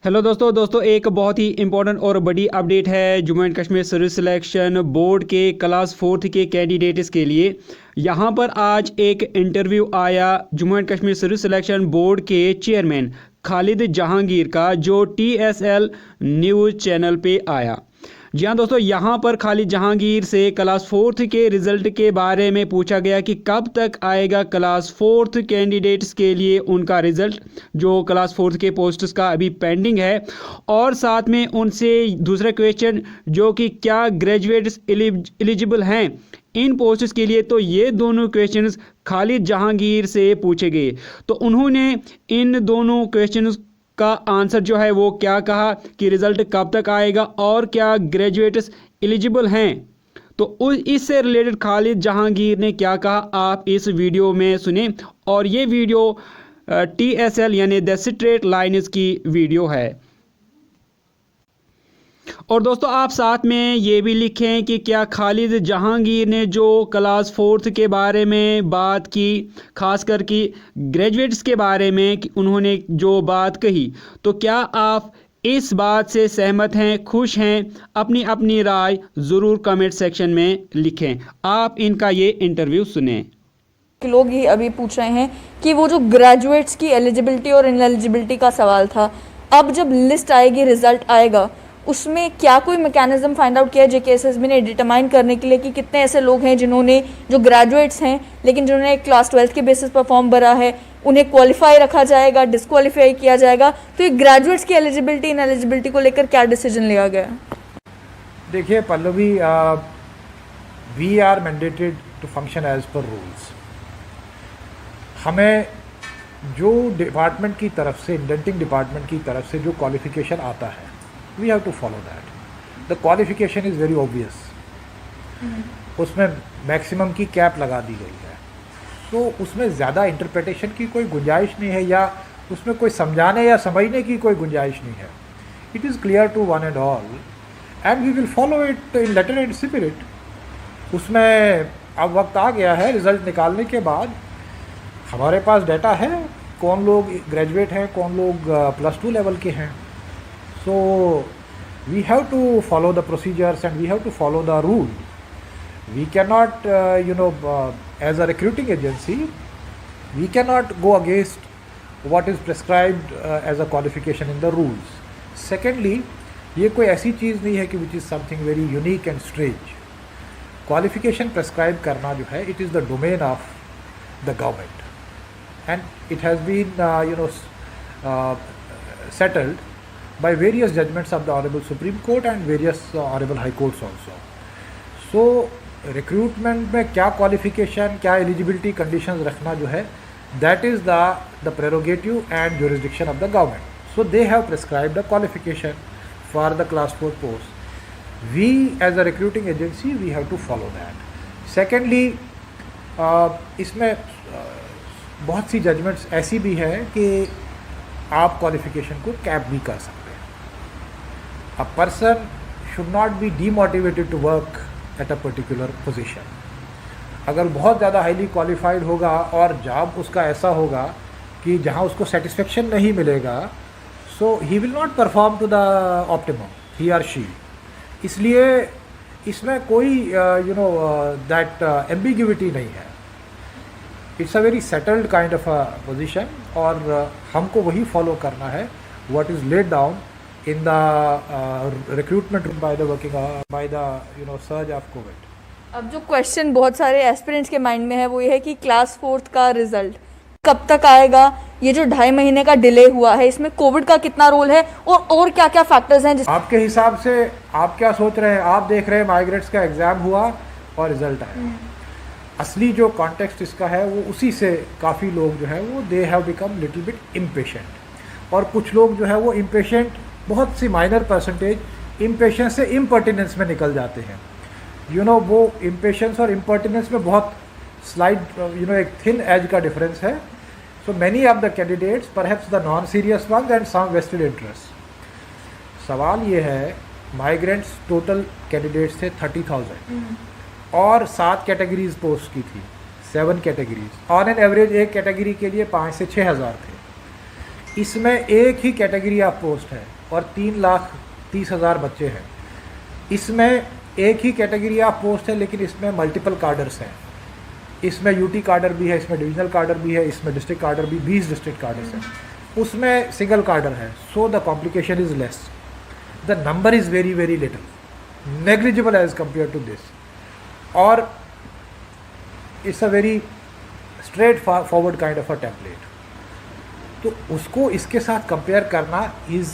Hello दोस्तों एक बहुत ही इंपॉर्टेंट और बड़ी अपडेट है Jammu and Kashmir service selection board के क्लास 4th के कैंडिडेट्स के लिए। यहाँ पर आज एक इंटरव्यू आया Jammu and Kashmir service selection board के चेयरमैन खालिद जहांगीर का, जो TSL न्यूज़ चैनल पे आया। जी हाँ दोस्तों, यहाँ पर खालिद जहांगीर से क्लास 4th के रिज़ल्ट के बारे में पूछा गया कि कब तक आएगा क्लास 4th कैंडिडेट्स के लिए उनका रिज़ल्ट, जो क्लास 4th के पोस्ट्स का अभी पेंडिंग है। और साथ में उनसे दूसरा क्वेश्चन जो कि क्या ग्रेजुएट्स एलिजिबल हैं इन पोस्ट्स के लिए, तो ये दोनों क्वेश्चंस खालिद जहांगीर से पूछे गए। तो उन्होंने इन दोनों क्वेश्चंस का आंसर जो है वो क्या कहा कि रिज़ल्ट कब तक आएगा और क्या ग्रेजुएट्स एलिजिबल हैं। तो इससे रिलेटेड खालिद जहांगीर ने क्या कहा आप इस वीडियो में सुने। और ये वीडियो TSL यानी द स्ट्रेट लाइन्स की वीडियो है। और दोस्तों आप साथ में ये भी लिखें कि क्या खालिद जहांगीर ने जो क्लास 4th के बारे में बात की, खासकर कि ग्रेजुएट्स के बारे में उन्होंने जो बात कही, तो क्या आप इस बात से सहमत हैं, खुश हैं? अपनी अपनी राय ज़रूर कमेंट सेक्शन में लिखें। आप इनका ये इंटरव्यू सुने। लोग ये अभी पूछ रहे हैं कि वो जो ग्रेजुएट्स की एलिजिबिलिटी और इनएलिजिबिलिटी का सवाल था, अब जब लिस्ट आएगी, रिजल्ट आएगा, उसमें क्या कोई मैकेनिज्म फाइंड आउट किया JKSSB ने डिटरमाइन करने के लिए कि कितने ऐसे लोग हैं जिन्होंने, जो ग्रेजुएट्स हैं लेकिन जिन्होंने क्लास 12th के बेसिस पर फॉर्म भरा है, उन्हें क्वालिफाई रखा जाएगा, डिसक्वालीफाई किया जाएगा? तो ये ग्रेजुएट्स की एलिजिबिलिटी इनएलिजिबिलिटी को लेकर क्या डिसीजन लिया गया? देखिए Pallavi, we are mandated to function as per rules. हमें जो डिपार्टमेंट की तरफ से, इंडेंटिंग डिपार्टमेंट की तरफ से जो क्वालिफिकेशन आता है, we have to follow that. The qualification is very obvious. उसमें मैक्सिमम की कैप लगा दी गई है, तो उसमें ज़्यादा इंटरप्रिटेशन की कोई गुंजाइश नहीं है, या उसमें कोई समझाने या समझने की कोई गुंजाइश नहीं है। It is clear to one and all and we will follow it in letter and spirit. उसमें अब वक्त आ गया है रिज़ल्ट निकालने के बाद, हमारे पास डाटा है कौन लोग ग्रेजुएट हैं, कौन लोग +2 लेवल के हैं। So we have to follow the procedures and we have to follow the rule. We cannot, as a recruiting agency, we cannot go against what is prescribed as a qualification in the rules. Secondly, ये कोई ऐसी चीज़ नहीं है कि which is something very unique and strange. Qualification prescribe करना जो है, it is the domain of the government, and it has been settled by various judgments of the Honorable Supreme Court and various Honorable High Courts also. So recruitment में क्या qualification, क्या eligibility conditions रखना जो है, that is the prerogative and jurisdiction of the government. So they have prescribed the qualification for the class 4 post. We as a recruiting agency, we have to follow that. Secondly, इसमें बहुत सी judgments ऐसी भी है कि आप qualification को cap भी कर सकते हैं। A person should not be demotivated to work at a particular position. अगर बहुत ज़्यादा हाईली क्वालिफाइड होगा और जॉब उसका ऐसा होगा कि जहाँ उसको सेटिस्फेक्शन नहीं मिलेगा, so he will not perform to the optimum, he or she. इसलिए इसमें कोई दैट एम्बिग्यूटी नहीं है। It's a very settled kind of a position, और हमको वही फॉलो करना है what is laid down in the recruitment by the working by the surge of COVID. अब जो क्वेश्चन बहुत सारे एस्पिरेंट्स के माइंड में है वो ये है कि क्लास 4th का रिजल्ट कब तक आएगा? ये जो 2.5 महीने का डिले हुआ है, इसमें कोविड का कितना रोल है और क्या क्या फैक्टर्स हैं? आपके हिसाब से आप क्या सोच रहे हैं? आप देख रहे हैं माइग्रेट्स का एग्ज़ाम हुआ और रिजल्ट आया। असली जो कॉन्टेक्स्ट इसका है वो उसी से काफ़ी लोग जो है वो they have become little bit impatient, और कुछ लोग जो है वो इम्पेशेंट, बहुत सी माइनर परसेंटेज इम्पेशेंस से इम्पर्टिनेंस में निकल जाते हैं। वो इम्पेशेंस और इम्पर्टिनेंस में बहुत स्लाइड एक थिन एज का डिफरेंस है। So many of the candidates, perhaps the non serious ones and some vested interest. सवाल ये है, माइग्रेंट्स टोटल कैंडिडेट्स थे 30,000 और 7 कैटेगरीज पोस्ट की थी, 7 कैटेगरीज। ऑन एन एवरेज एक कैटेगरी के लिए 5 से 6 हज़ार थे। इसमें एक ही कैटेगरी ऑफ पोस्ट है और 3,30,000 बच्चे हैं। इसमें एक ही कैटेगरी ऑफ पोस्ट है, लेकिन इसमें मल्टीपल कार्डर्स हैं। इसमें यूटी कार्डर भी है, इसमें डिविजनल कार्डर भी है, इसमें डिस्ट्रिक्ट कार्डर भी, 20 डिस्ट्रिक्ट कार्डर्स हैं। उसमें सिंगल कार्डर है, so the complication is less, the number is very very little, negligible as compare to this, और it's a very straightforward kind of a template. तो उसको इसके साथ कंपेयर करना इज़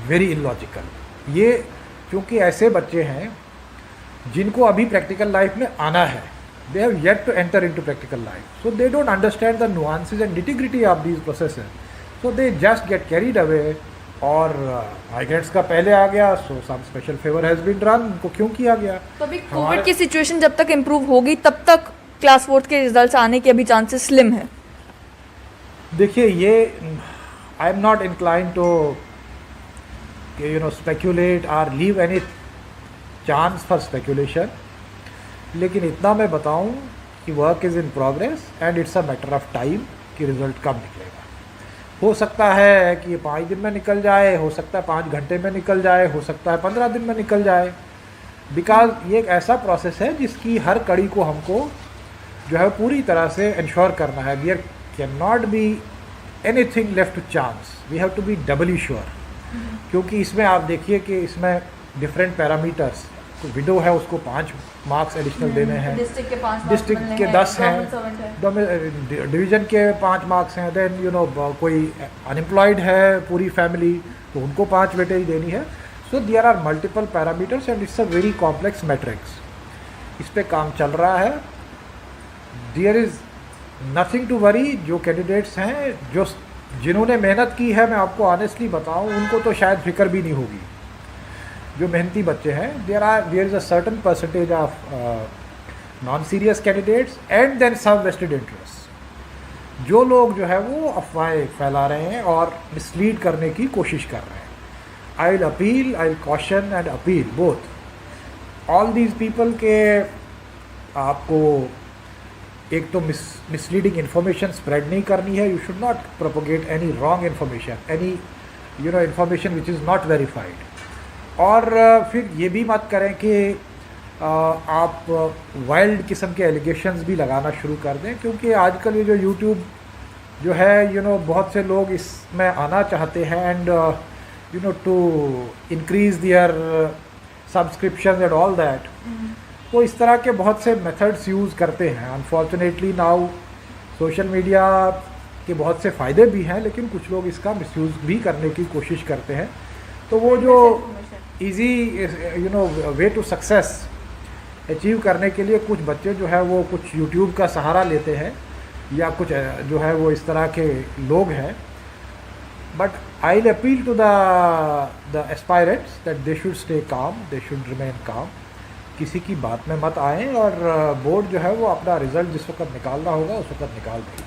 वेरी इलॉजिकल। ये क्योंकि ऐसे बच्चे हैं जिनको अभी प्रैक्टिकल लाइफ में आना है, they have yet to enter into practical life, so they don't understand the nuances and nitty-gritty of these processes, so they just get carried away. और माइग्रेंट्स का पहले आ गया, so some special favour has been done, उनको क्यों किया गया। तो अभी कोविड की सिचुएशन जब तक इम्प्रूव होगी तब तक क्लास 4 के रिजल्ट्स आने के अभी चांसेस स्लिम है। देखिए, ये I am not incline to speculate और leave any chance for speculation, लेकिन इतना मैं बताऊं कि work is in progress and it's a matter of time कि रिज़ल्ट कब निकलेगा। हो सकता है कि ये 5 दिन में निकल जाए, हो सकता है 5 घंटे में निकल जाए, हो सकता है 15 दिन में निकल जाए, बिकॉज ये एक ऐसा प्रोसेस है जिसकी हर कड़ी को हमको जो है पूरी तरह से इंश्योर करना है। There can not be anything left to chance, we have to be doubly sure, क्योंकि इसमें आप देखिए कि इसमें डिफरेंट पैरामीटर्स, विडो है उसको 5 मार्क्स एडिशनल देने हैं, डिस्ट्रिक्ट के 5 डिस्ट्रिक्ट के 10 हैं, डिवीज़न के 5 मार्क्स हैं, देन कोई अनएम्प्लॉयड है पूरी फैमिली तो उनको 5 वेटेज देनी है। So there are multiple parameters and it's a very complex matrix. इस पे काम चल रहा है, there is nothing to worry. जो कैंडिडेट्स हैं, जिन्होंने मेहनत की है, मैं आपको ऑनेस्टली बताऊं, उनको तो शायद फिक्र भी नहीं होगी। जो मेहनती बच्चे हैं, there is a certain percentage of non serious candidates and then some vested interest. जो लोग जो है वो अफवाहें फैला रहे हैं और मिसलीड करने की कोशिश कर रहे हैं, आई will appeal, I will caution and appeal both all these people के आपको एक तो मिसलीडिंग इन्फॉर्मेशन स्प्रेड नहीं करनी है। You should not propagate any wrong information, any information which is not verified. और फिर ये भी मत करें कि आप वाइल्ड किस्म के एलिगेशंस भी लगाना शुरू कर दें, क्योंकि आजकल ये जो यूट्यूब जो है बहुत से लोग इसमें आना चाहते हैं and to increase their subscription and all that, वो इस तरह के बहुत से मेथड्स यूज़ करते हैं। अनफॉर्चुनेटली नाउ सोशल मीडिया के बहुत से फ़ायदे भी हैं, लेकिन कुछ लोग इसका मिसयूज़ भी करने की कोशिश करते हैं। तो वो जो easy way to success achieve करने के लिए कुछ बच्चे जो है वो कुछ यूट्यूब का सहारा लेते हैं, या कुछ जो है वो इस तरह के लोग हैं। But I will appeal to the aspirants that they should stay calm, they should remain काम, किसी की बात में मत आएँ, और बोर्ड जो है वो अपना रिज़ल्ट जिस वक्त निकालना होगा उस वक्त निकाल देगी।